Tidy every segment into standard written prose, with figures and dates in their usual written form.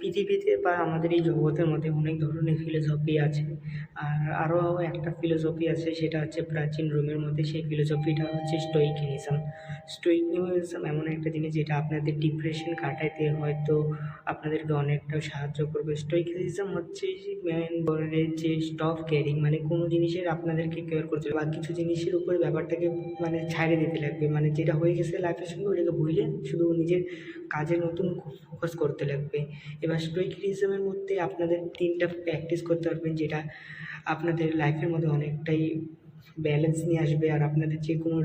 পৃথিবীতে বা আমাদের এই জগতের মধ্যে অনেক ধরনের ফিলোসফি আছে। আর আরও একটা ফিলোসফি আছে, সেটা হচ্ছে প্রাচীন রোমের মধ্যে, সেই ফিলোসফিটা হচ্ছে স্টোইকিনিজম। স্টোইকিনিজম এমন একটা জিনিস যেটা আপনাদের ডিপ্রেশন কাটাইতে হয়তো আপনাদেরকে অনেকটা সাহায্য করবে। স্টোইকিনিজম হচ্ছে মেন বলে যে স্টপ কেয়ারিং, মানে কোনো জিনিসের আপনাদেরকে কেয়ার করতে হবে বা কিছু জিনিসের উপরে ব্যাপারটাকে মানে ছাড়ে দিতে লাগবে, মানে যেটা হয়ে গেছে লাইফের সঙ্গে ওটাকে ভুলে শুধু নিজের কাজে নতুন ফোকাস করতে লাগবে। এবার স্টোইকিজমের মধ্যে আপনাদের 3টা প্র্যাকটিস করতে পারবেন, যেটা আপনাদের লাইফের মধ্যে অনেকটাই ব্যালেন্স নিয়ে আসবে। আর আপনাদের যে কোনো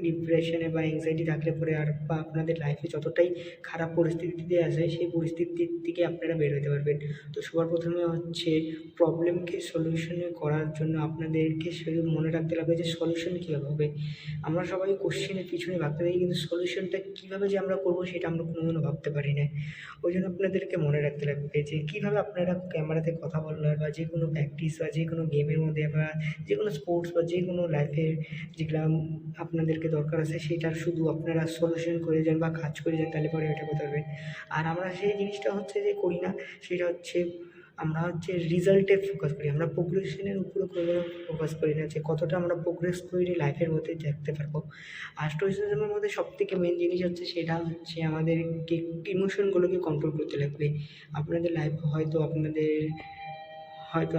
ডিপ্রেশনে বা অ্যাংজাইটি থাকলে পরে আর বা আপনাদের লাইফে যতটাই খারাপ পরিস্থিতিতে আসে সেই পরিস্থিতির থেকে আপনারা বের হতে পারবেন। তো সবার প্রথমে হচ্ছে প্রবলেমকে সলিউশনে করার জন্য আপনাদেরকে শুধু মনে রাখতে লাগবে যে সলিউশন কীভাবে হবে। আমরা সবাই কোশ্চেনের পিছনে ভাবতে থাকি, কিন্তু সলিউশনটা কীভাবে যে আমরা করবো সেটা আমরা কোনোদিনও ভাবতে পারি না। ওই জন্য আপনাদেরকে মনে রাখতে লাগবে যে কীভাবে আপনারা ক্যামেরাতে কথা বলার বা যে কোনো প্র্যাকটিস বা যে কোনো গেমের মধ্যে বা যে কোনো স্পোর্টস বা যে কোনো লাইফের যেগুলা আপনাদেরকে দরকার আছে সেটার শুধু আপনারা সলিউশন করে যান বা কাজ করে যান, তাহলে পরে এটা করতে পারবেন। আর আমরা সেই জিনিসটা হচ্ছে যে করি না, সেটা হচ্ছে আমরা হচ্ছে রেজাল্টে ফোকাস করি, আমরা প্রোগ্রেশনের উপরে কোনো ফোকাস করি না যে কতটা আমরা প্রোগ্রেস করে লাইফের মধ্যে দেখতে পারবো। আর স্টোইসিজমের মধ্যে সবথেকে মেন জিনিস হচ্ছে সেটা হচ্ছে আমাদেরকে ইমোশনগুলোকে কন্ট্রোল করতে লাগবে। আপনাদের লাইফে হয়তো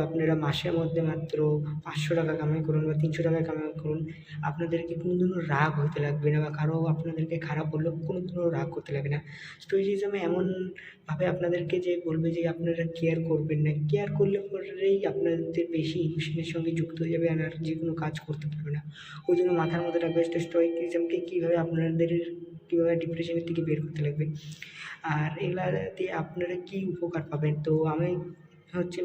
আপনারা মাসের মধ্যে মাত্র 500 টাকা কামাই করুন বা 300 টাকা কামাই করুন, আপনাদেরকে কোনোদিনও রাগ হতে লাগবে না বা কারো আপনাদেরকে খারাপ বললেও কোনোদিনও রাগ করতে লাগবে না। স্টোইসিজমে এমনভাবে আপনাদেরকে যে বলবে যে আপনারা কেয়ার করবেন না, কেয়ার করলে পরেই আপনাদের বেশি ইমোশনের সঙ্গে যুক্ত হয়ে যাবে আর যে কোনো কাজ করতে পারবে না। ওই জন্য মাথার মধ্যে রাখবে স্টোইকিজমকে কীভাবে ডিপ্রেশনের থেকে বের করতে লাগবে। আর এগুলা দিয়ে আপনারা কী উপকার পাবেন, তো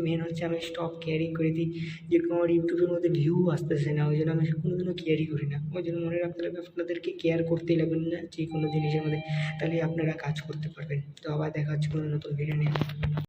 মেন হচ্ছে আমি স্টপ কেয়ারিং করে দিই। যেরকম আমার ইউটিউবের মধ্যে ভিউ আসতেছে না, ওই জন্য আমি কোনোদিনও কেয়ারই করি না। ওই জন্য মনে রাখতে হবে আপনাদেরকে কেয়ার করতেই লাগবেন না যে কোনো জিনিসের মধ্যে, তাহলে আপনারা কাজ করতে পারবেন। তো আবার দেখা হচ্ছে কোনো নতুন ভিডিও নিয়ে।